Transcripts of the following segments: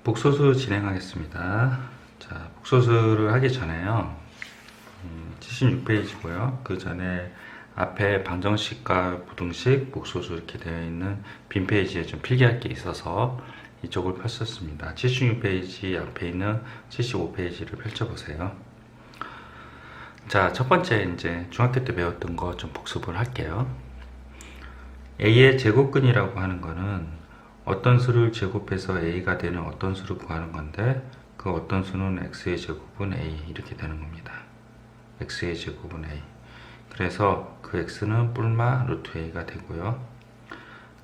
복소수 진행하겠습니다. 자, 복소수를 하기 전에요. 76페이지고요. 그 전에 앞에 방정식과 부등식, 복소수 이렇게 되어 있는 빈 페이지에 좀 필기할 게 있어서 이쪽을 펼쳤습니다. 76페이지 앞에 있는 75페이지를 펼쳐보세요. 자, 첫 번째 이제 중학교 때 배웠던 거 좀 복습을 할게요. A의 제곱근이라고 하는 거는 어떤 수를 제곱해서 A가 되는 어떤 수를 구하는 건데, 그 어떤 수는 X의 제곱은 A 이렇게 되는 겁니다. X의 제곱은 A. 그래서 그 X는 뿔마 루트 A가 되고요.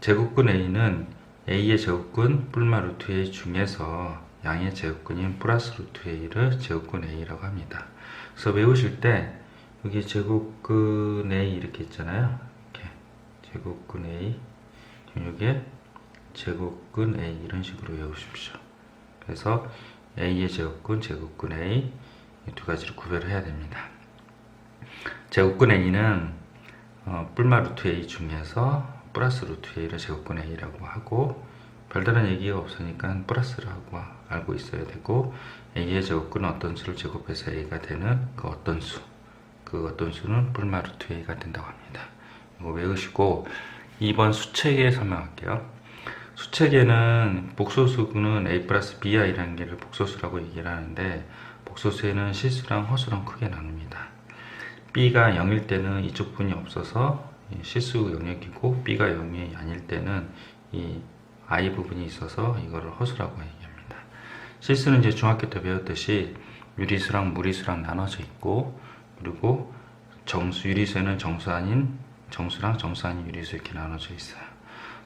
제곱근 A는 A의 제곱근 뿔마 루트 A 중에서 양의 제곱근인 플러스 루트 A를 제곱근 A라고 합니다. 그래서 외우실 때 여기 제곱근 A 이렇게 있잖아요. 이렇게 제곱근 A, 여기에 제곱근 A 이런 식으로 외우십시오. 그래서 A의 제곱근, 제곱근 A 이 두 가지를 구별을 해야 됩니다. 제곱근 A는 뿔마 루트 A 중에서 플러스 루트 A를 제곱근 A라고 하고, 별다른 얘기가 없으니까 플러스라고 알고 있어야 되고, A의 제곱근은 어떤 수를 제곱해서 A가 되는 그 어떤 수, 그 어떤 수는 뿔마 루트 A가 된다고 합니다. 이거 외우시고 2번 수책에 설명할게요. 수책에는 복소수는 A 플러스 BI라는 게를 복소수라고 얘기를 하는데, 복소수에는 실수랑 허수랑 크게 나눕니다. B가 0일 때는 이쪽 분이 없어서 실수 영역이고, B가 0이 아닐 때는 이 I 부분이 있어서 이거를 허수라고 얘기합니다. 실수는 이제 중학교 때 배웠듯이 유리수랑 무리수랑 나눠져 있고, 그리고 유리수에는 정수 아닌 정수랑 정수 아닌 유리수 이렇게 나눠져 있어요.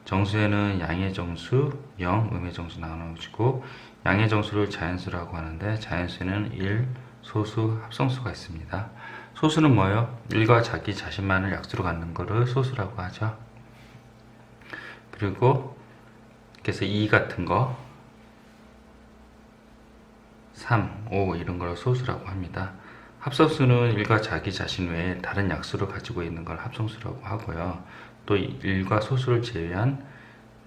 정수에는 양의 정수, 0, 음의 정수 나눠지고, 양의 정수를 자연수라고 하는데, 자연수에는 1, 소수, 합성수가 있습니다. 소수는 뭐예요? 1과 자기 자신만을 약수로 갖는 거를 소수라고 하죠. 그리고 그래서 2 같은 거, 3, 5 이런 걸 소수라고 합니다. 합성수는 1과 자기 자신 외에 다른 약수를 가지고 있는 걸 합성수라고 하고요. 또 1과 소수를 제외한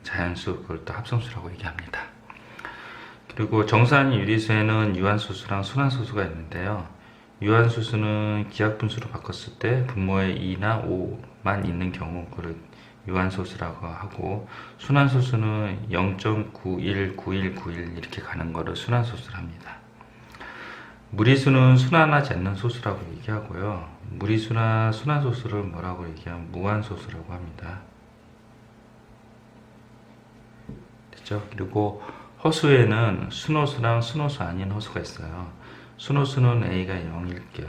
자연수, 그걸 또 합성수라고 얘기합니다. 그리고 정수 아닌 유리수에는 유한소수랑 순환소수가 있는데요. 유한소수는 기하분수로 바꿨을 때 분모에 2나 5만 있는 경우 그걸 유한소수라고 하고, 순환소수는 0.919191 이렇게 가는 거를 순환소수랍니다. 무리수는 순환하지 않는 소수라고 얘기하고요. 무리수나 순환소수를 뭐라고 얘기하면 무한소수라고 합니다. 됐죠? 그리고 허수에는 순호수랑 순호수 아닌 허수가 있어요. 순호수는 A가 0일 게,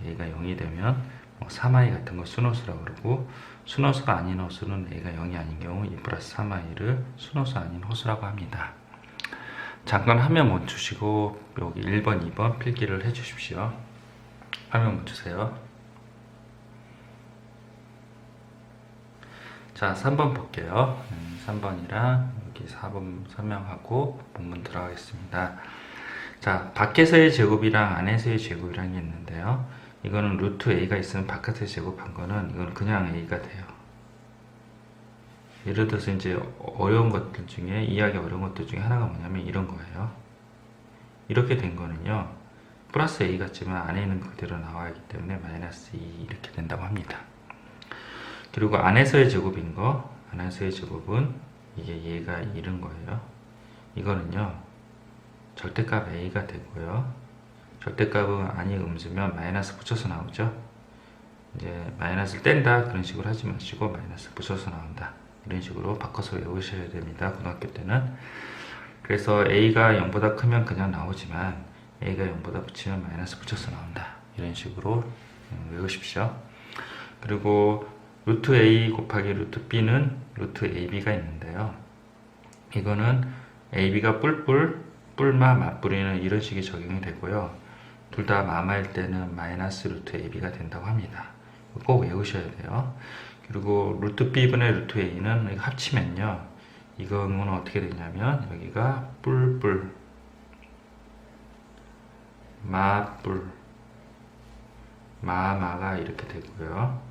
A가 0이 되면 3i 같은 거 순호수라고 그러고, 순호수가 아닌 허수는 A가 0이 아닌 경우 2 플러스 3i를 순호수 아닌 허수라고 합니다. 잠깐 화면 멈추시고 여기 1번, 2번 필기를 해 주십시오. 화면 멈추세요. 자, 3번 볼게요. 3번이랑 여기 4번 설명하고 본문 들어가겠습니다. 자, 밖에서의 제곱이랑 안에서의 제곱이라는 게 있는데요. 이거는 루트 A가 있으면 바깥에서 제곱한 거는 이건 그냥 A가 돼요. 예를 들어서 이제 어려운 것들 중에, 이해하기 어려운 것들 중에 하나가 뭐냐면 이런 거예요. 이렇게 된 거는요, 플러스 A 같지만 안에 있는 그대로 나와야 하기 때문에 마이너스 2 이렇게 된다고 합니다. 그리고 안에서의 제곱인 거, 안에서의 제곱은 이게 얘가 이런 거예요. 이거는요, 절대값 A가 되고요. 절대값은 안이 음수면 마이너스 붙여서 나오죠. 이제 마이너스를 뗀다 그런 식으로 하지 마시고 마이너스 붙여서 나온다 이런 식으로 바꿔서 외우셔야 됩니다. 고등학교 때는. 그래서 A가 0보다 크면 그냥 나오지만 A가 0보다 붙이면 마이너스 붙여서 나온다 이런 식으로 외우십시오. 그리고 루트 A 곱하기 루트 B는 루트 AB가 있는데요. 이거는 AB가 뿔마 맞뿌리는 이런 식이 적용이 되고요. 둘 다 마마일 때는 마이너스 루트 AB가 된다고 합니다. 꼭 외우셔야 돼요. 그리고 루트 B분의 루트 A는 합치면요, 이거는 어떻게 되냐면 여기가 뿔뿔 마뿔 마마가 이렇게 되고요.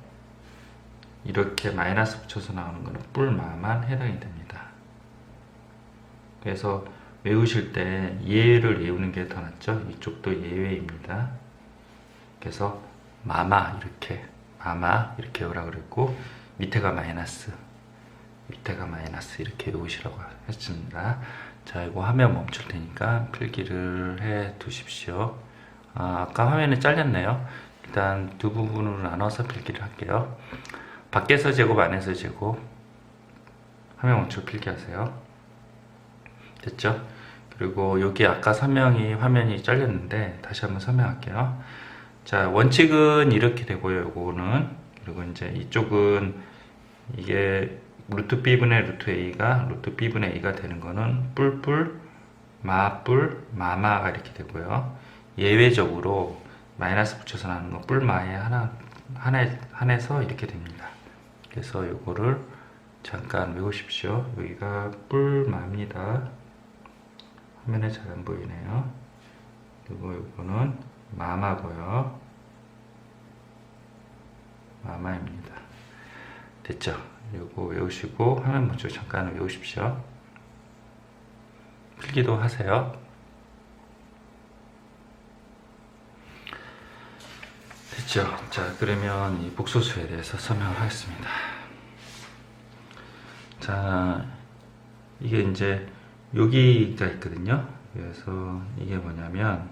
이렇게 마이너스 붙여서 나오는 거는 뿔마만 해당이 됩니다. 그래서 외우실 때 예를 외우는 게 더 낫죠. 이쪽도 예외입니다. 그래서 마마 이렇게 외우라 그랬고, 밑에가 마이너스 이렇게 외우시라고 했습니다. 자, 이거 화면 멈출 테니까 필기를 해 두십시오. 아까 화면이 잘렸네요. 일단 두 부분으로 나눠서 필기를 할게요. 밖에서 제곱, 안에서 제곱. 화면 멈추고 필기하세요. 됐죠? 그리고 여기 아까 설명이 화면이 잘렸는데 다시 한번 설명할게요. 자, 원칙은 이렇게 되고요. 요거는. 그리고 이제 이쪽은 이게 루트 b분의 루트 a가 루트 b분의 a가 되는 거는 뿔뿔, 마뿔, 마마가 이렇게 되고요. 예외적으로 마이너스 붙여서 나는 거 뿔마에 한해서 이렇게 됩니다. 그래서 요거를 잠깐 외우십시오. 여기가 뿔마입니다. 화면에 잘 안 보이네요. 그리고 요거는 마마고요. 마마입니다. 됐죠? 요거 외우시고 화면 멈추고 잠깐 외우십시오. 필기도 하세요. 됐죠? 자, 그러면 이 복소수에 대해서 설명을 하겠습니다. 자, 이게 이제 여기가 있거든요. 그래서 이게 뭐냐면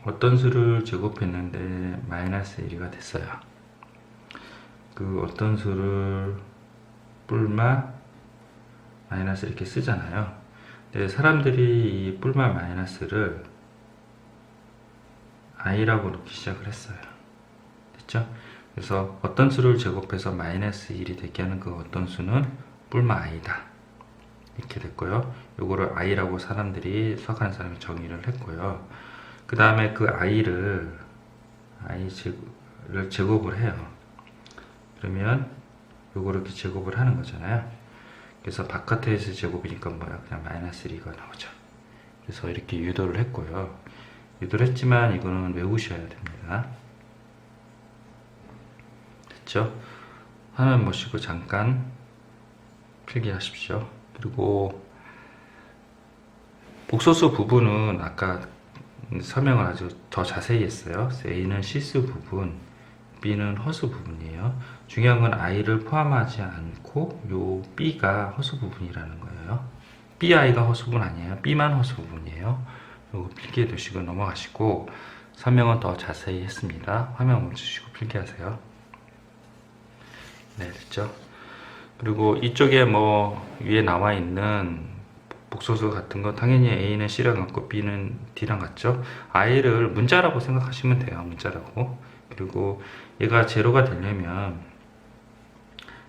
어떤 수를 제곱했는데 마이너스 1이 됐어요. 그 어떤 수를 뿔마 마이너스 이렇게 쓰잖아요. 근데 사람들이 이 뿔마 마이너스를 i라고 놓기 시작을 했어요. 됐죠? 그래서 어떤 수를 제곱해서 마이너스 1이 되게 하는 그 어떤 수는 뿔마 i다. 이렇게 됐고요. 요거를 i라고 사람들이 수학하는 사람이 정의를 했고요. 그 다음에 그 i를 제곱을 해요. 그러면 요거를 이렇게 제곱을 하는 거잖아요. 그래서 바깥에서 제곱이니까 뭐야? 그냥 마이너스 1이 나오죠. 그래서 이렇게 유도를 했고요. 유도를 했지만 이거는 외우셔야 됩니다. 됐죠? 화면 보시고 잠깐 필기하십시오. 그리고 복소수 부분은 아까 설명을 아주 더 자세히 했어요. A는 실수 부분, B는 허수 부분이에요. 중요한 건 I를 포함하지 않고 요 B가 허수 부분이라는 거예요. BI가 허수 부분 아니에요. B만 허수 부분이에요. 요거 필기해 두시고 넘어가시고 설명은 더 자세히 했습니다. 화면 멈추시고 필기하세요. 네, 됐죠? 그리고 이쪽에 뭐 위에 나와 있는 복소수 같은 거 당연히 A는 C랑 같고 B는 D랑 같죠? I를 문자라고 생각하시면 돼요. 문자라고. 그리고 얘가 제로가 되려면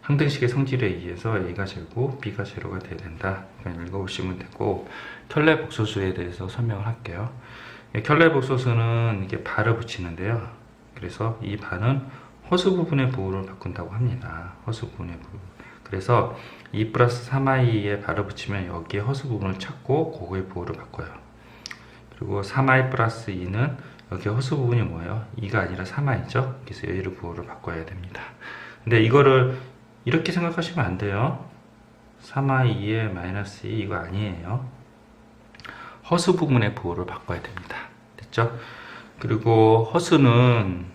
항등식의 성질에 의해서 A가 제로고 B가 제로가 돼야 된다. 그냥 읽어보시면 되고, 켤레 복소수에 대해서 설명을 할게요. 켤레 복소수는 이게 발을 붙이는데요. 그래서 이 발은 허수 부분의 부호를 바꾼다고 합니다. 허수 부분의 부호. 그래서 2 플러스 3i에 발을 붙이면 여기에 허수 부분을 찾고 그거의 부호를 바꿔요. 그리고 3i 플러스 2는 여기 허수 부분이 뭐예요? 2가 아니라 3i죠? 그래서 여기를 부호를 바꿔야 됩니다. 근데 이거를 이렇게 생각하시면 안 돼요. 3i 2에 마이너스 2 이거 아니에요. 허수 부분의 부호를 바꿔야 됩니다. 됐죠? 그리고 허수는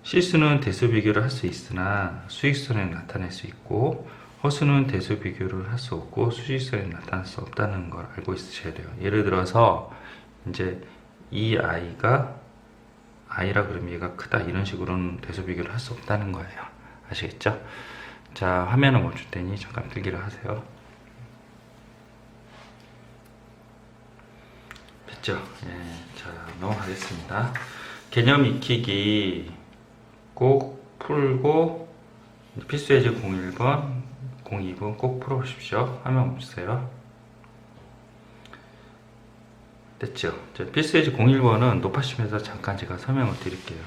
실수는 대수 비교를 할 수 있으나 수직선에 나타낼 수 있고, 허수는 대수 비교를 할 수 없고 수직선에 나타날 수 없다는 걸 알고 있으셔야 돼요. 예를 들어서 이제 이 i가 i라 그러면 얘가 크다 이런 식으로는 대수 비교를 할 수 없다는 거예요. 아시겠죠? 자, 화면을 멈출 테니 잠깐 필기를 하세요. 됐죠? 예, 자, 넘어가겠습니다. 개념 익히기 꼭 풀고 필수예제 01번, 02번 꼭 풀어보십시오. 화면 멈추세요. 됐죠? 필수예제 01번은 높아심에서 잠깐 제가 설명을 드릴게요.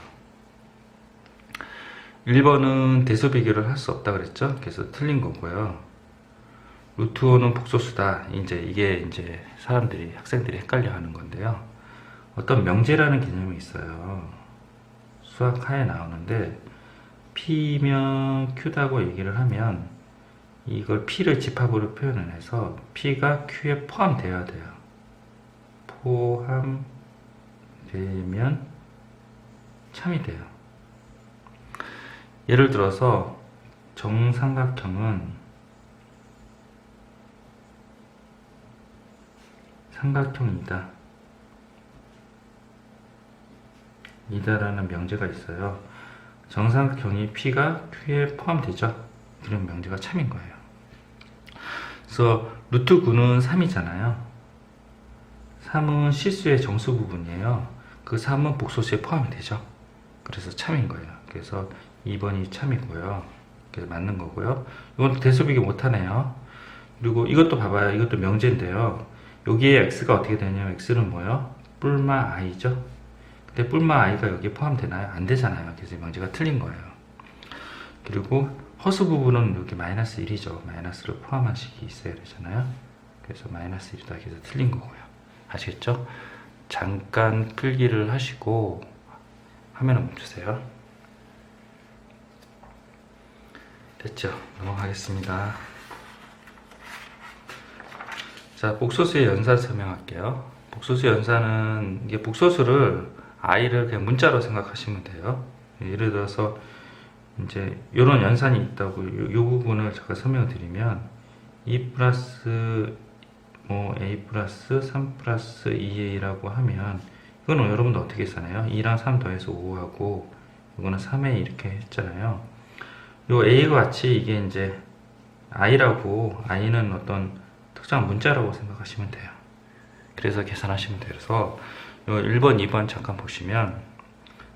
1번은 대수 비교를 할 수 없다 그랬죠? 그래서 틀린 거고요. 루트 5는 복소수다. 이게 사람들이, 학생들이 헷갈려 하는 건데요. 어떤 명제라는 개념이 있어요. 수학하에 나오는데, P면 Q다고 얘기를 하면, 이걸 P를 집합으로 표현을 해서 P가 Q에 포함되어야 돼요. 포함되면 참이 돼요. 예를 들어서 정삼각형은 삼각형이다. 이다라는 명제가 있어요. 정삼각형이 P가 Q에 포함되죠. 이런 명제가 참인 거예요. 그래서 루트 9는 3이잖아요. 3은 실수의 정수 부분이에요. 그 3은 복소수에 포함이 되죠. 그래서 참인 거예요. 그래서 2번이 참이고요. 그래서 맞는 거고요. 이건 대수비기 못하네요. 그리고 이것도 봐봐요. 이것도 명제인데요. 여기에 x가 어떻게 되냐면 x는 뭐예요? 뿔마 i죠. 근데 뿔마 i가 여기에 포함되나요? 안 되잖아요. 그래서 명제가 틀린 거예요. 그리고 허수 부분은 여기 마이너스 1이죠. 마이너스를 포함한 식이 있어야 되잖아요. 그래서 마이너스 1이다. 그래서 틀린 거고요. 아시겠죠? 잠깐 필기를 하시고 화면을 멈추세요. 됐죠? 넘어가겠습니다. 자, 복소수의 연산 설명할게요. 복소수 연산은 이게 복소수를 i를 그냥 문자로 생각하시면 돼요. 예를 들어서 이제 이런 연산이 있다고 이 부분을 잠깐 설명을 드리면 2 플러스 뭐 a 플러스 3 플러스 2a라고 하면 이거는 여러분도 어떻게 쓰나요? 2랑 3 더해서 5하고 이거는 3a 이렇게 했잖아요. 요 a와 같이 이게 이제 i라고 i는 어떤 특정한 문자라고 생각하시면 돼요. 그래서 계산하시면 돼요. 그래서 요 1번, 2번 잠깐 보시면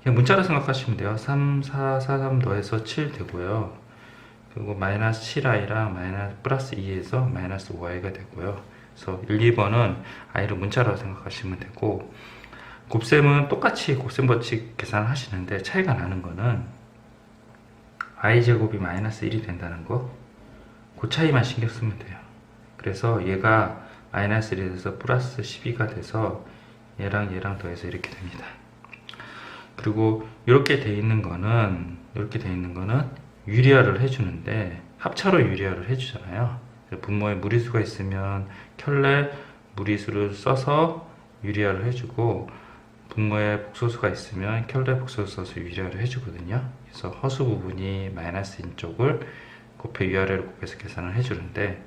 그냥 문자로 생각하시면 돼요. 3, 4, 4, 3 더해서 7 되고요. 그리고 마이너스 7i랑 마이너스 플러스 2에서 마이너스 5i가 되고요. 그래서 1, 2번은 i를 문자로 생각하시면 되고 곱셈은 똑같이 곱셈 법칙 계산하시는데 차이가 나는 거는 i제곱이 마이너스 1이 된다는 거, 그 차이만 신경 쓰면 돼요. 그래서 얘가 마이너스 1이 돼서 플러스 12가 돼서 얘랑 더해서 이렇게 됩니다. 그리고 이렇게 돼 있는 거는 유리화를 해주는데 합차로 유리화를 해주잖아요. 분모에 무리수가 있으면 켤레 무리수를 써서 유리화를 해주고 분모에 복소수가 있으면 켤레 복소수 써서 유리화를 해주거든요. 그래서 허수 부분이 마이너스인 쪽을 곱해 위아래를 곱해서 계산을 해주는데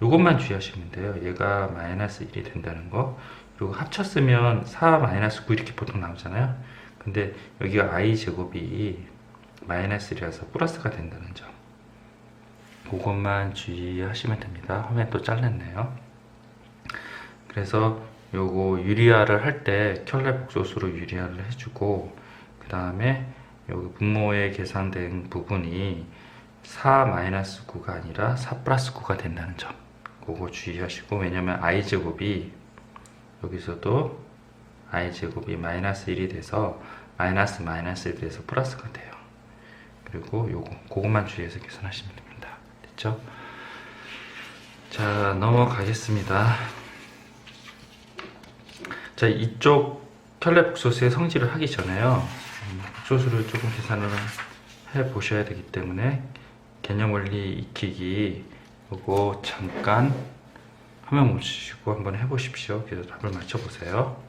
이것만 주의하시면 돼요. 얘가 마이너스 1이 된다는 거. 그리고 합쳤으면 4 마이너스 9 이렇게 보통 나오잖아요. 근데 여기가 i 제곱이 마이너스 1이라서 플러스가 된다는 점, 그것만 주의하시면 됩니다. 화면 또 잘렸네요. 그래서 요거 유리화를 할 때 켤레 복소수로 유리화를 해주고 그 다음에 여기 분모에 계산된 부분이 4 마이너스 9가 아니라 4 플러스 9가 된다는 점, 그거 주의하시고, 왜냐면 i 제곱이 여기서도 i 제곱이 마이너스 1이 돼서 마이너스 1이 돼서 플러스가 돼요. 그리고 요거 그것만 주의해서 계산하시면 됩니다. 됐죠? 자, 넘어가겠습니다. 자, 이쪽 켤레 복소수의 성질을 하기 전에요, 복소수를 조금 계산을 해 보셔야 되기 때문에 개념 원리 익히기 요거 잠깐 화면 멈추시고 한번 해보십시오. 그래서 답을 맞춰보세요.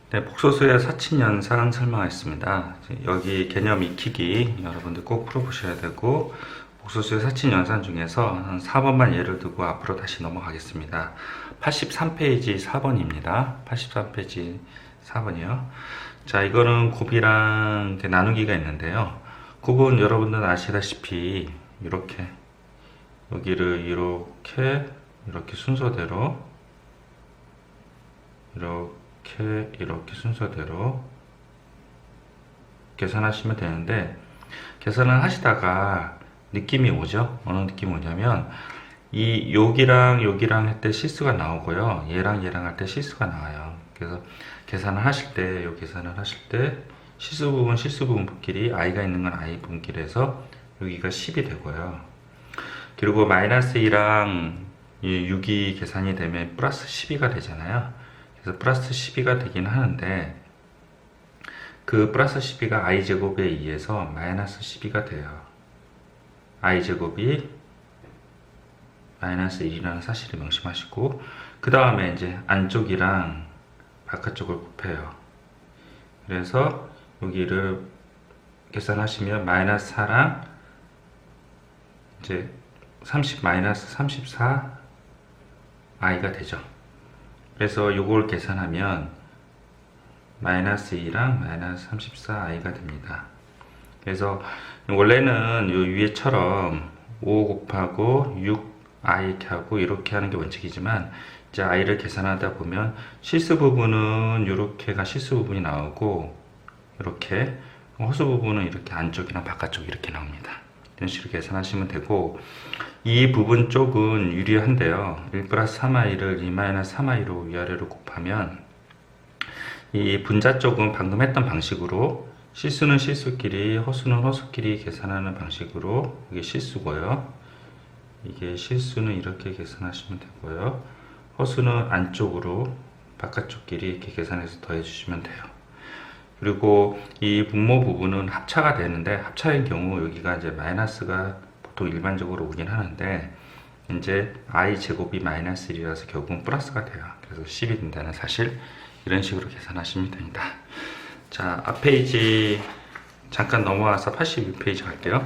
네, 복소수의 사칙연산 설명하겠습니다. 여기 개념 익히기 여러분들 꼭 풀어보셔야 되고, 복소수의 사칙연산 중에서 한 4번만 예를 두고 앞으로 다시 넘어가겠습니다. 83페이지 4번입니다. 83페이지 4번이요. 자, 이거는 곱이랑 나누기가 있는데요. 곱은 여러분들 아시다시피 이렇게 여기를 이렇게 순서대로 이렇게 순서대로 계산하시면 되는데, 계산을 하시다가 느낌이 오죠? 어느 느낌이 오냐면 이 여기랑 할 때 실수가 나오고요, 얘랑 할 때 실수가 나와요. 그래서 계산을 하실 때 실수 부분끼리 i가 있는 건 i 부분끼리에서 여기가 10이 되고요. 그리고 마이너스 2랑 6이 계산이 되면 플러스 12가 되잖아요. 그래서 플러스 12가 되긴 하는데 그 플러스 12가 i제곱에 의해서 마이너스 12가 돼요. i제곱이 마이너스 1이라는 사실을 명심하시고, 그 다음에 이제 안쪽이랑 바깥쪽을 곱해요. 그래서 여기를 계산하시면 마이너스 4랑 이제 30 마이너스 34 i가 되죠. 그래서 이걸 계산하면 마이너스 2랑 마이너스 34 i가 됩니다. 그래서 원래는 요 위에처럼 5 곱하고 6 i 이렇게 하고 이렇게 하는 게 원칙이지만, 이제 i를 계산하다 보면 실수 부분은 이렇게가 실수 부분이 나오고, 이렇게 허수 부분은 이렇게 안쪽이랑 바깥쪽 이렇게 나옵니다. 이런 식으로 계산하시면 되고, 이 부분 쪽은 유리한데요. 1 플러스 3i를 2 마이너스 3i로 위아래로 곱하면, 이 분자 쪽은 방금 했던 방식으로 실수는 실수끼리, 허수는 허수끼리 계산하는 방식으로, 이게 실수고요. 이게 실수는 이렇게 계산하시면 되고요. 허수는 안쪽으로 바깥쪽끼리 이렇게 계산해서 더해 주시면 돼요. 그리고 이 분모 부분은 합차가 되는데, 합차의 경우 여기가 이제 마이너스가 보통 일반적으로 오긴 하는데, 이제 i 제곱이 마이너스 1이라서 결국은 플러스가 돼요. 그래서 10이 된다는 사실, 이런 식으로 계산하시면 됩니다. 자, 앞 페이지 잠깐 넘어와서 81페이지 갈게요.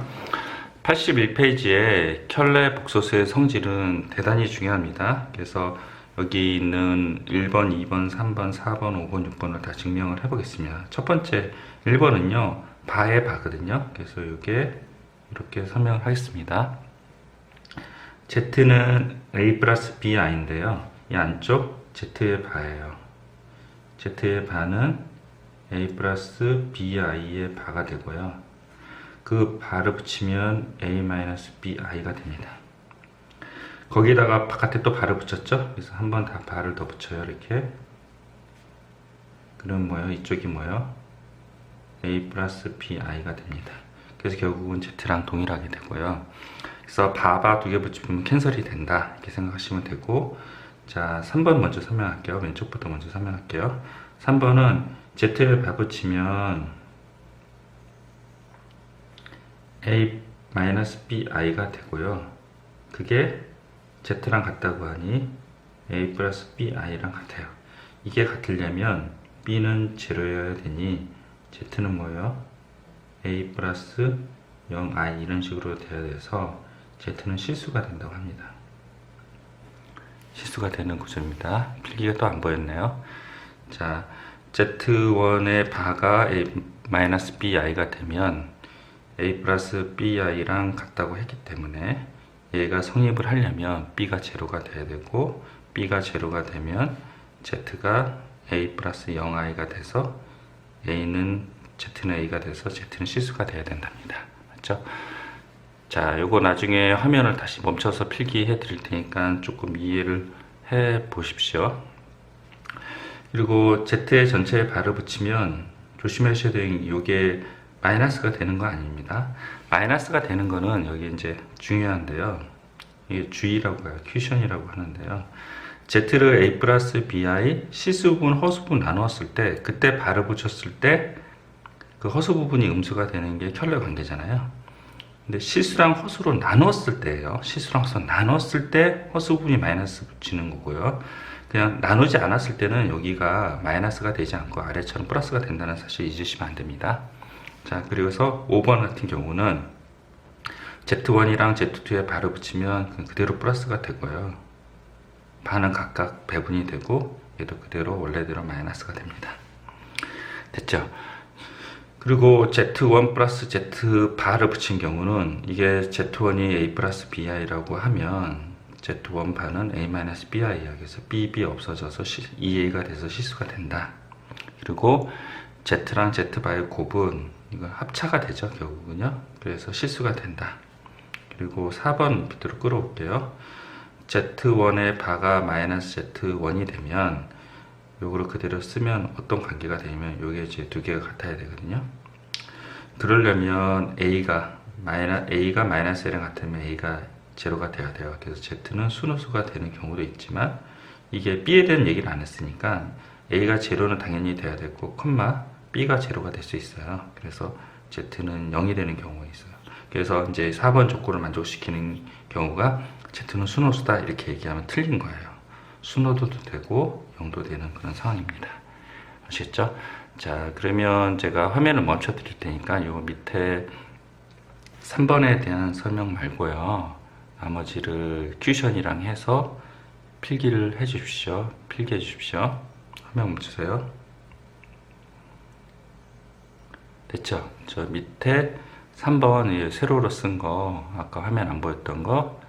81페이지에 켤레 복소수의 성질은 대단히 중요합니다. 그래서 여기 있는 1번, 2번, 3번, 4번, 5번, 6번을 다 증명을 해 보겠습니다. 첫 번째 1번은요 바의 바거든요. 그래서 이게 이렇게 설명을 하겠습니다. Z는 A 플러스 BI인데요, 이 안쪽 Z의 바예요. Z의 바는 A 플러스 BI의 바가 되고요, 그 바를 붙이면 A 마이너스 BI가 됩니다. 거기다가 바깥에 또 바를 붙였죠. 그래서 한 번 다 바를 더 붙여요. 이렇게. 그럼 뭐요? 이쪽이 뭐요? A 플러스 BI가 됩니다. 그래서 결국은 Z랑 동일하게 되고요. 그래서 바바 두 개 붙이면 캔슬이 된다, 이렇게 생각하시면 되고, 자 3번 먼저 설명할게요. 왼쪽부터 먼저 설명할게요. 3번은 Z를 바 붙이면 A-BI가 되고요. 그게 Z랑 같다고 하니 A 플러스 BI랑 같아요. 이게 같으려면 B는 제로여야 되니 Z는 뭐예요? A 플러스 0I 이런 식으로 돼야 돼서 Z는 실수가 된다고 합니다. 실수가 되는 구조입니다. 필기가 또 안 보였네요. 자, Z1의 바가 A-BI가 되면 A 플러스 BI랑 같다고 했기 때문에 얘가 성립을 하려면 B가 제로가 돼야 되고, B가 제로가 되면 Z가 A 플러스 0i가 돼서 Z는 A가 돼서 Z는 실수가 돼야 된답니다. 맞죠? 자, 요거 나중에 화면을 다시 멈춰서 필기해 드릴 테니까 조금 이해를 해 보십시오. 그리고 Z의 전체에 바를 붙이면 조심하셔야 되는 게, 요게 마이너스가 되는 거 아닙니다. 마이너스가 되는 거는 여기 이제 중요한데요. 이게 주의라고 해요. 큐션이라고 하는데요. Z를 A 플러스 BI 실수 부분, 허수 부분 나누었을 때, 그때 바를 붙였을 때 그 허수 부분이 음수가 되는 게 켤레 관계잖아요. 근데 실수랑 허수로 나누었을 때예요. 실수랑 허수 나누었을 때 허수 부분이 마이너스 붙이는 거고요. 그냥 나누지 않았을 때는 여기가 마이너스가 되지 않고 아래처럼 플러스가 된다는 사실 잊으시면 안 됩니다. 자, 그리고서 5번 같은 경우는 Z1이랑 Z2에 바를 붙이면 그대로 플러스가 되고요. 바는 각각 배분이 되고, 얘도 그대로 원래대로 마이너스가 됩니다. 됐죠? 그리고 Z1 플러스 Z 바를 붙인 경우는, 이게 Z1이 A 플러스 BI라고 하면 Z1 바는 A 마이너스 BI야. 그래서 BB 없어져서 2A가 돼서 실수가 된다. 그리고 Z랑 Z 바의 곱은 이거 합차가 되죠, 결국은요. 그래서 실수가 된다. 그리고 4번 밑으로 끌어올게요. Z1의 바가 마이너스 Z1이 되면 요거를 그대로 쓰면 어떤 관계가 되냐면, 요게 이제 두 개가 같아야 되거든요. 그러려면 A가 마이너스 L랑 같으면 A가 제로가 돼야 돼요. 그래서 Z는 순호수가 되는 경우도 있지만, 이게 B에 대한 얘기를 안 했으니까 A가 제로는 당연히 돼야 되고, 콤마 B가 제로가 될 수 있어요. 그래서 Z는 0이 되는 경우가 있어요. 그래서 이제 4번 조건을 만족시키는 경우가 Z는 순호수다 이렇게 얘기하면 틀린 거예요. 순호도도 되고 0도 되는 그런 상황입니다. 아시겠죠? 자, 그러면 제가 화면을 멈춰 드릴 테니까 요 밑에 3번에 대한 설명 말고요, 나머지를 큐션이랑 해서 필기를 해 주십시오. 필기해 주십시오. 화면 멈추세요. 됐죠? 저 밑에 3번 세로로 쓴 거, 아까 화면 안 보였던 거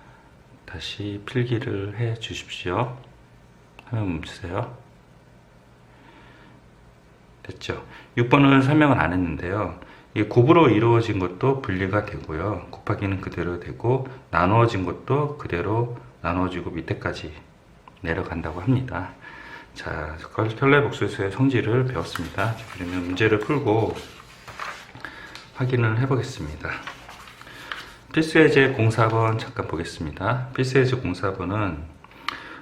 다시 필기를 해 주십시오. 화면 멈추세요. 됐죠? 6번은 설명을 안 했는데요, 이 곱으로 이루어진 것도 분리가 되고요, 곱하기는 그대로 되고 나누어진 것도 그대로 나누어지고 밑에까지 내려간다고 합니다. 자, 켤레복수수의 성질을 배웠습니다. 그러면 문제를 풀고 확인을 해 보겠습니다. 필수예제 04번 잠깐 보겠습니다. 필수예제 04번은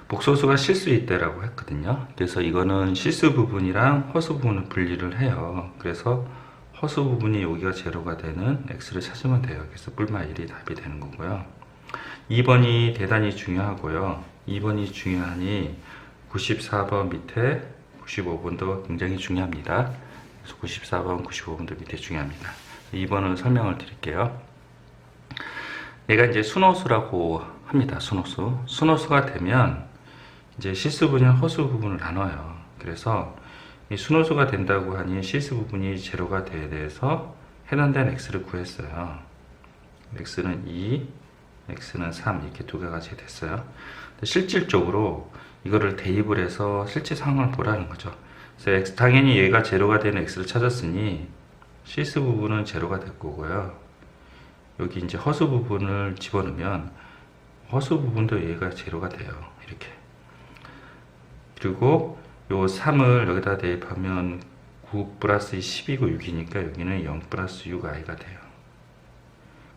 복소수가 실수 있대라고 했거든요. 그래서 이거는 실수 부분이랑 허수 부분을 분리를 해요. 그래서 허수 부분이 여기가 제로가 되는 x를 찾으면 돼요. 그래서 뿔마 1이 답이 되는 거고요. 2번이 대단히 중요하고요. 2번이 중요하니 94번 밑에 95번도 굉장히 중요합니다. 그래서 94번, 95번도 밑에 중요합니다. 2번을 설명을 드릴게요. 얘가 이제 순호수라고 합니다. 순호수. 순호수가 되면 이제 실수 부분이랑 허수 부분을 나눠요. 그래서 이 순호수가 된다고 하니 실수 부분이 제로가 돼야 돼서 해당된 x를 구했어요. x는 2, x는 3 이렇게 두 가지 됐어요. 실질적으로 이거를 대입을 해서 실제 상황을 보라는 거죠. 그래서 당연히 얘가 제로가 되는 x를 찾았으니 실수 부분은 제로가 될 거고요. 여기 이제 허수 부분을 집어넣으면 허수 부분도 얘가 제로가 돼요. 이렇게. 그리고 요 3을 여기다 대입하면 9 플러스 10이고 6이니까 여기는 0 플러스 6i가 돼요.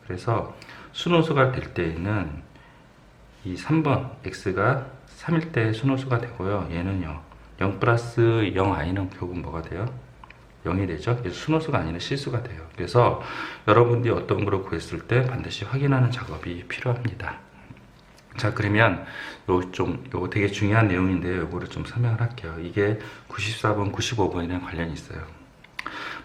그래서 순호수가 될 때에는 이 3번 x가 3일 때 순호수가 되고요. 얘는요, 0 플러스 0i는 결국 뭐가 돼요? 0이 되죠. 그래서 순호수가 아니라 실수가 돼요. 그래서 여러분들이 어떤 거를 구했을 때 반드시 확인하는 작업이 필요합니다. 자, 그러면 요거 되게 중요한 내용인데 요거를 좀 설명을 할게요. 이게 94번, 95번이랑 관련이 있어요.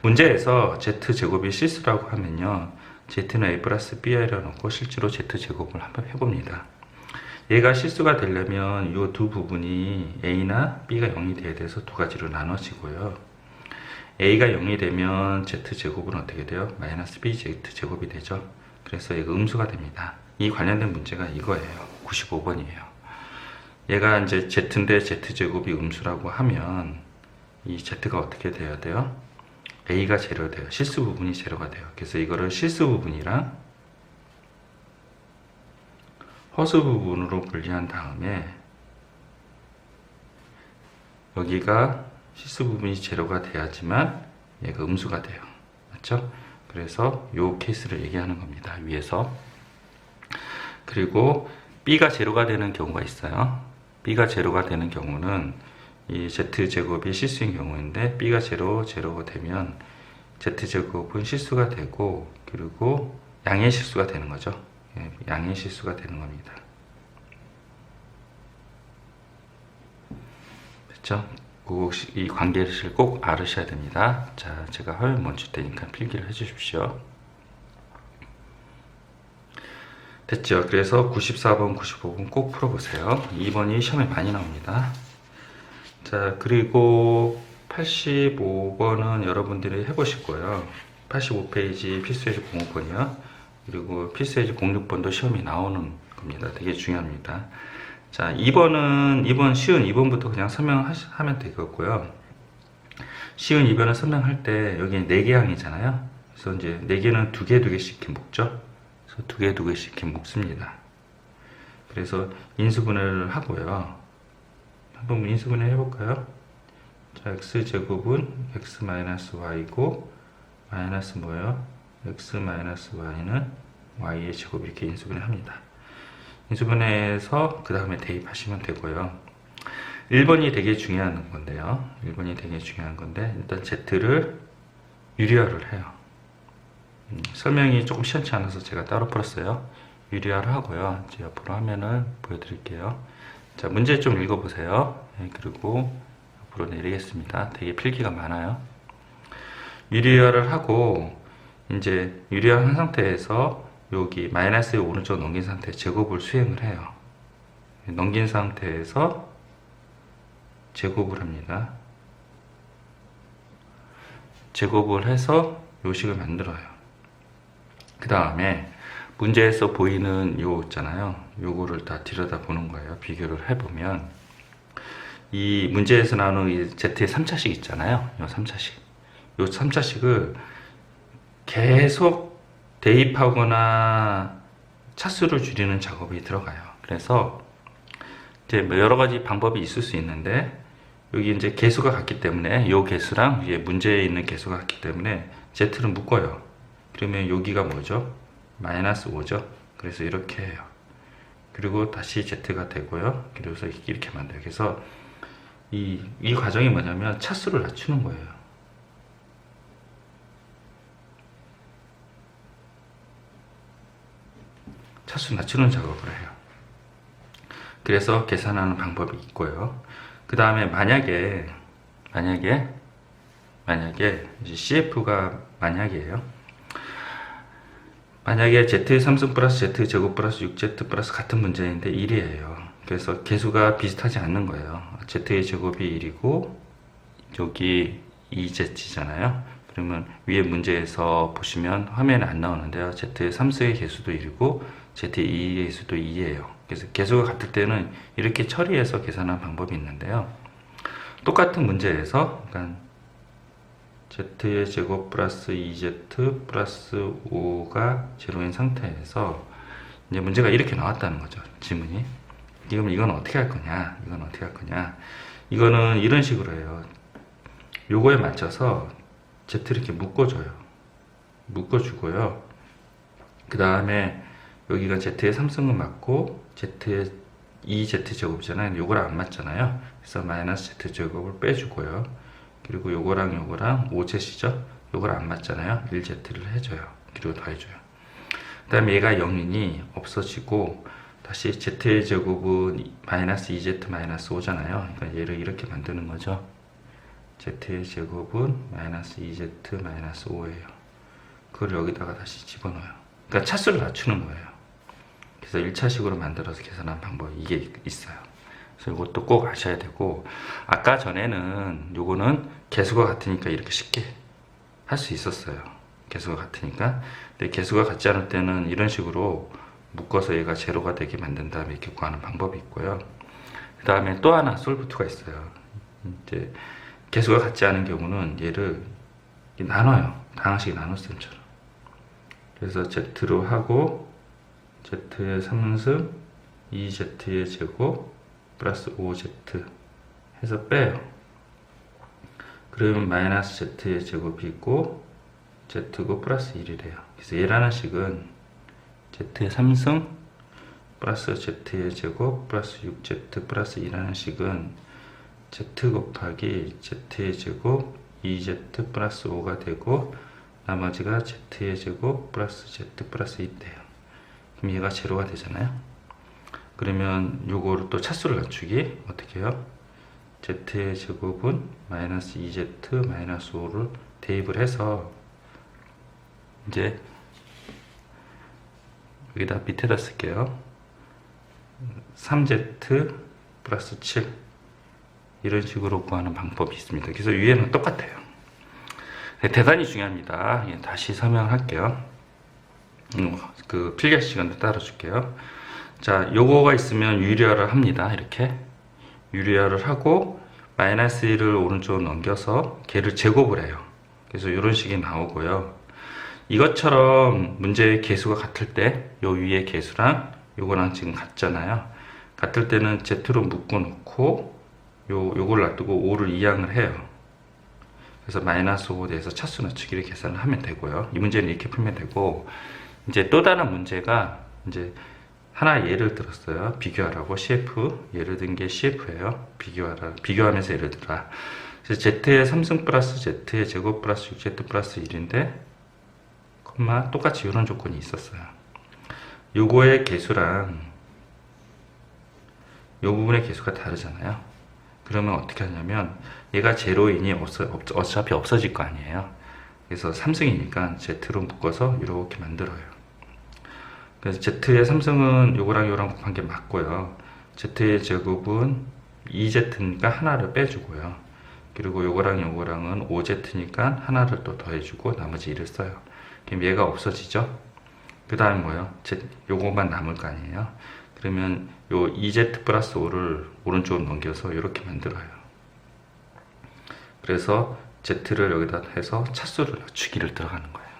문제에서 z제곱이 실수라고 하면요, z는 a 플러스 bi라고 놓고 실제로 z제곱을 한번 해봅니다. 얘가 실수가 되려면 이 두 부분이 a나 b가 0이 돼야 돼서 두 가지로 나눠지고요. a가 0이 되면 z제곱은 어떻게 돼요? 마이너스 bz제곱이 되죠. 그래서 얘가 음수가 됩니다. 이 관련된 문제가 이거예요. 95번이에요. 얘가 이제 z인데 z제곱이 음수라고 하면 이 z가 어떻게 돼야 돼요? a가 제로 돼요. 실수 부분이 제로가 돼요. 그래서 이거를 실수 부분이랑 허수 부분으로 분리한 다음에 여기가 실수 부분이 제로가 돼야지만 얘가 음수가 돼요. 맞죠? 그래서 요 케이스를 얘기하는 겁니다. 위에서. 그리고 b가 제로가 되는 경우가 있어요. b가 제로가 되는 경우는 이 z제곱이 실수인 경우인데 b가 제로가 되면 z제곱은 실수가 되고, 그리고 양의 실수가 되는 거죠. 양의 실수가 되는 겁니다. 됐죠? 이 관계를 꼭 알으셔야 됩니다. 자, 제가 화면 멈출 테니까 필기를 해 주십시오. 됐죠? 그래서 94번, 95번 꼭 풀어보세요. 2번이 시험에 많이 나옵니다. 자, 그리고 85번은 여러분들이 해보실 거예요. 85페이지 필수예제 05번이요. 그리고 필수예제 06번도 시험이 나오는 겁니다. 되게 중요합니다. 자, 2번 쉬운 2번부터 그냥 설명하면 되겠고요. 쉬운 2번을 설명할 때 여기 4개 항이잖아요. 그래서 이제 4개는 2개씩 이렇게 묶죠. 그래서 2개씩 이렇게 묶습니다. 그래서 인수분해를 하고요. 한번 인수분해 해볼까요? 자, x제곱은 x-y고 마이너스 뭐예요? x-y는 y의 제곱 이렇게 인수분해 합니다. 인수분해해서 그 다음에 대입하시면 되고요. 1번이 되게 중요한 건데요. 1번이 되게 중요한 건데 일단 z를 유리화를 해요. 설명이 조금 시원치 않아서 제가 따로 풀었어요. 유리화를 하고요. 이제 옆으로 화면을 보여드릴게요. 자, 문제 좀 읽어보세요. 그리고 옆으로 내리겠습니다. 되게 필기가 많아요. 유리화를 하고 이제 유리화 한 상태에서 여기 마이너스 오른쪽 넘긴 상태에 제곱을 수행을 해요. 넘긴 상태에서 제곱을 합니다. 제곱을 해서 요식을 만들어요. 그 다음에 문제에서 보이는 요 있잖아요. 요거를 다 들여다 보는 거예요. 비교를 해보면 이 문제에서 나오는 이 Z의 3차식 있잖아요. 요 3차식. 요 3차식을 계속 대입하거나 차수를 줄이는 작업이 들어가요. 그래서 이제 뭐 여러 가지 방법이 있을 수 있는데 여기 이제 개수가 같기 때문에 요 개수랑 위에 문제에 있는 개수가 같기 때문에 Z를 묶어요. 그러면 여기가 뭐죠? 마이너스 5죠. 그래서 이렇게 해요. 그리고 다시 Z가 되고요. 그래서 이렇게 만들어요. 그래서 이 과정이 뭐냐면 차수를 낮추는 거예요. 차수 낮추는 작업을 해요. 그래서 계산하는 방법이 있고요. 그 다음에 만약에 이제 CF가 만약에 Z의 3승 플러스 Z 제곱 플러스 6Z 플러스 같은 문제인데 1이에요. 그래서 개수가 비슷하지 않는 거예요. Z의 제곱이 1이고 여기 2Z잖아요. 그러면 위에 문제에서 보시면 화면에 안 나오는데요. Z의 3승의 개수도 1이고 Z의 2의 개수도 2예요. 그래서 개수가 같을 때는 이렇게 처리해서 계산하는 방법이 있는데요. 똑같은 문제에서 그러니까 Z의 제곱 플러스 2Z 플러스 5가 제로인 상태에서 이제 문제가 이렇게 나왔다는 거죠. 지문이. 그럼 이건 어떻게 할 거냐? 이거는 이런 식으로 해요. 요거에 맞춰서 Z 이렇게 묶어줘요. 묶어주고요. 그 다음에 여기가 Z의 3승은 맞고 Z의 2Z 제곱이잖아요. 요거랑 안 맞잖아요. 그래서 마이너스 Z 제곱을 빼주고요. 그리고 요거랑 5Z이죠. 요거랑 안 맞잖아요. 1Z를 해줘요. 그리고 더해줘요. 그 다음에 얘가 0이니 없어지고 다시 Z의 제곱은 마이너스 2Z 마이너스 5잖아요. 그러니까 얘를 이렇게 만드는 거죠. Z의 제곱은 마이너스 2Z 마이너스 5예요. 그걸 여기다가 다시 집어넣어요. 그러니까 차수를 낮추는 거예요. 그래서 1차식으로 만들어서 계산한 방법이 이게 있어요. 그래서 이것도 꼭 아셔야 되고, 아까 전에는 요거는 개수가 같으니까 이렇게 쉽게 할 수 있었어요. 개수가 같으니까. 근데 개수가 같지 않을 때는 이런 식으로 묶어서 얘가 제로가 되게 만든 다음에 이렇게 구하는 방법이 있고요. 그 다음에 또 하나 솔브2가 있어요. 이제 개수가 같지 않은 경우는 얘를 나눠요. 방정식이 나눗셈처럼. 그래서 Z로 하고 Z의 3승 2Z의 제곱 플러스 5Z 해서 빼요. 그러면 마이너스 Z의 제곱이 있고 Z고 플러스 1이래요. 그래서 얘라는 식은 Z의 3승 플러스 Z의 제곱 플러스 6Z 플러스 2라는 식은 Z 곱하기 Z의 제곱 2Z 플러스 5가 되고 나머지가 Z의 제곱 플러스 Z 플러스 2 돼요. 그럼 얘가 제로가 되잖아요. 그러면 요거를 또 차수를 낮추기 어떻게 해요? Z의 제곱은 마이너스 2Z 마이너스 5를 대입을 해서 이제 여기다 밑에다 쓸게요. 3Z 플러스 7 이런 식으로 구하는 방법이 있습니다. 그래서 위에는 똑같아요. 대단히 중요합니다. 다시 설명할게요. 그 필기 시간도 따로 줄게요. 자, 요거가 있으면 유리화를 합니다. 이렇게 유리화를 하고 마이너스 1을 오른쪽으로 넘겨서 걔를 제곱을 해요. 그래서 이런 식이 나오고요. 이것처럼 문제의 개수가 같을 때 요 위에 개수랑 요거랑 지금 같잖아요. 같을 때는 Z로 묶어 놓고 요걸 놔두고 5를 이항을 해요. 그래서 마이너스 5에 대해서 차수 낮추기를 계산을 하면 되고요. 이 문제는 이렇게 풀면 되고, 이제 또 다른 문제가 이제 하나 예를 들었어요. 비교하라고 CF 예를 든 게 CF예요. 비교하면서 예를 들어. 그래서 Z의 3승 플러스 Z의 제곱 플러스 6Z 플러스 1인데, 똑같이 이런 조건이 있었어요. 요거의 개수랑 요 부분의 개수가 다르잖아요. 그러면 어떻게 하냐면 얘가 제로이니 어차피 없어질 거 아니에요. 그래서 3승이니까 Z로 묶어서 이렇게 만들어요. 그래서 Z의 3승은 요거랑 요거랑 곱한 게 맞고요. Z의 제곱은 2Z니까 하나를 빼주고요. 그리고 요거랑 요거랑은 5Z니까 하나를 또 더해주고 나머지 1을 써요. 그럼 얘가 없어지죠? 그 다음에 뭐예요? 요거만 남을 거 아니에요? 그러면 요 2Z 플러스 5를 오른쪽으로 넘겨서 이렇게 만들어요. 그래서 Z를 여기다 해서 차수를 낮추기를 들어가는 거예요.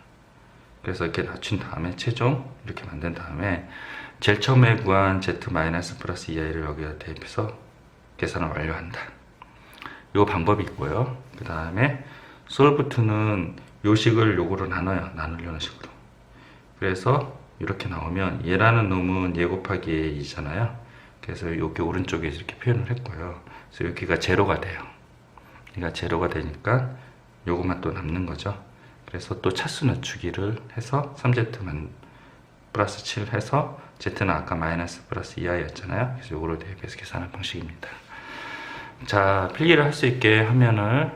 그래서 이렇게 낮춘 다음에 최종 이렇게 만든 다음에 제일 처음에 구한 Z 마이너스 플러스 2i를 여기다 대입해서 계산을 완료한다. 요 방법이 있고요. 그 다음에 솔브트는 요 식을 요거로 나눠요. 나누려는 식으로. 그래서 이렇게 나오면 얘라는 놈은 얘 곱하기 얘이잖아요. 그래서 여기 오른쪽에 이렇게 표현을 했고요. 그래서 여기가 제로가 돼요. 얘가 제로가 되니까 요것만 또 남는 거죠. 그래서 또 차수 낮추기를 해서 3Z 플러스 7 해서 Z는 아까 마이너스 플러스 2i였잖아요. 그래서 요거를 대입해서 계산하는 방식입니다. 자, 필기를 할 수 있게 화면을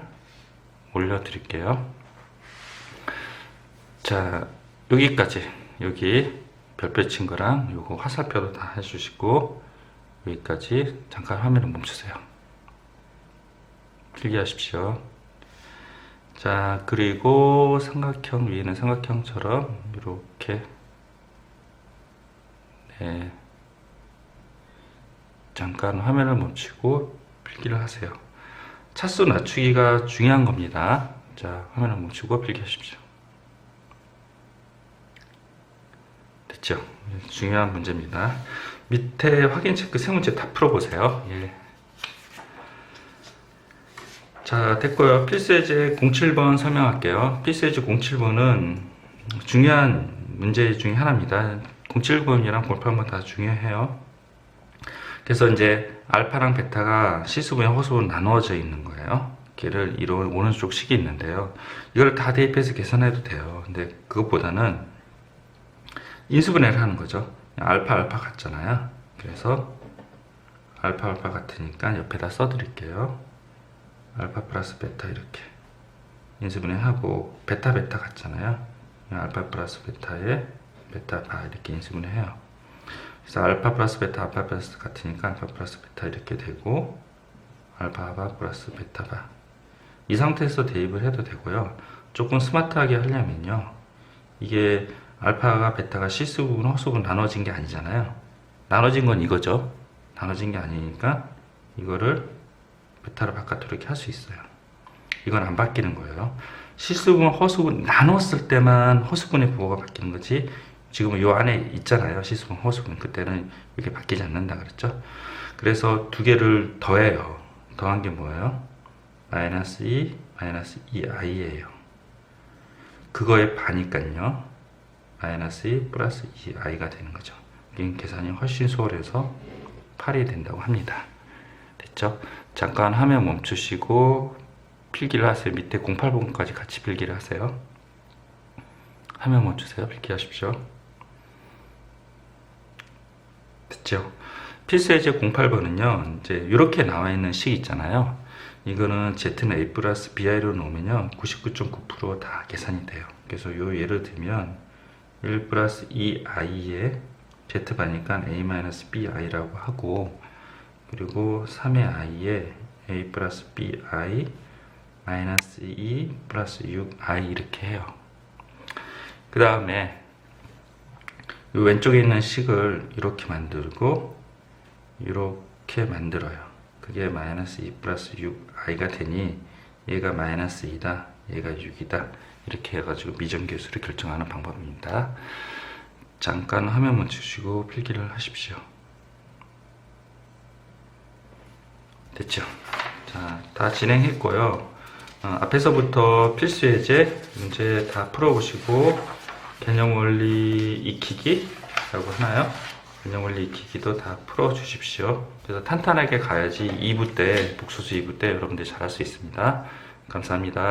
올려드릴게요. 자, 여기까지 여기 별표 친 거랑 요거 화살표도 다 해주시고 여기까지 잠깐 화면을 멈추세요. 필기하십시오. 자, 그리고 삼각형 위에는 삼각형처럼 이렇게 네, 잠깐 화면을 멈추고 필기를 하세요. 차수 낮추기가 중요한 겁니다. 자, 화면을 멈추고 필기하십시오. 됐죠? 중요한 문제입니다. 밑에 확인 체크 세 문제 다 풀어보세요. 예. 자, 됐고요. 필수예제 07번 설명할게요. 필수예제 07번은 중요한 문제 중에 하나입니다. 07번이랑 08번 다 중요해요. 그래서 이제 알파랑 베타가 실수분의 허수분 나누어져 있는 거예요. 걔를 이런 오른쪽 식이 있는데요. 이걸 다 대입해서 계산해도 돼요. 근데 그것보다는 인수분해를 하는 거죠. 알파 같잖아요. 그래서 알파 같으니까 옆에다 써드릴게요. 알파 플러스 베타 이렇게 인수분해하고 베타 같잖아요. 알파 플러스 베타에 베타 바 이렇게 인수분해해요. 그래서 알파 플러스 베타 알파 플러스 같으니까 알파 플러스 베타 이렇게 되고 알파 바 플러스 베타 바 이 상태에서 대입을 해도 되고요. 조금 스마트하게 하려면요. 이게 알파가 베타가 실수분 허수분 나눠진 게 아니잖아요. 나눠진 건 이거죠. 나눠진 게 아니니까 이거를 베타로 바깥으로 이렇게 할 수 있어요. 이건 안 바뀌는 거예요. 실수분 허수분 나눴을 때만 허수분의 부호가 바뀌는 거지 지금은 요 안에 있잖아요. 실수분 허수분 그때는 이렇게 바뀌지 않는다 그랬죠. 그래서 두 개를 더해요. 더한 게 뭐예요? 마이너스 2 마이너스 2i예요. 그거의 반이니까요. 마이너스 2 플러스 2i가 되는 거죠. 이게 계산이 훨씬 수월해서 8이 된다고 합니다. 됐죠? 잠깐 화면 멈추시고 필기를 하세요. 밑에 08번까지 같이 필기를 하세요. 화면 멈추세요. 필기하십시오. 됐죠? 필수예제 08번은요. 이제 이렇게 나와 있는 식 있잖아요. 이거는 Z는 A 플러스 BI로 놓으면요. 99.9% 다 계산이 돼요. 그래서 요 예를 들면 1 플러스 2i에 Z반이니까 A 마이너스 BI라고 하고 그리고 3의 i에 A 플러스 BI 마이너스 2 플러스 6i 이렇게 해요. 그 다음에 왼쪽에 있는 식을 이렇게 만들고 이렇게 만들어요. 그게 마이너스 2 플러스 6i가 되니 얘가 마이너스 2다 얘가 6이다 이렇게 해가지고 미정계수를 결정하는 방법입니다. 잠깐 화면 멈추시고 필기를 하십시오. 됐죠? 자, 다 진행했고요. 앞에서부터 필수예제 문제 다 풀어보시고 개념원리 익히기라고 하나요? 개념원리 익히기도 다 풀어주십시오. 그래서 탄탄하게 가야지 2부 때, 복수수 2부 때 여러분들 잘할 수 있습니다. 감사합니다.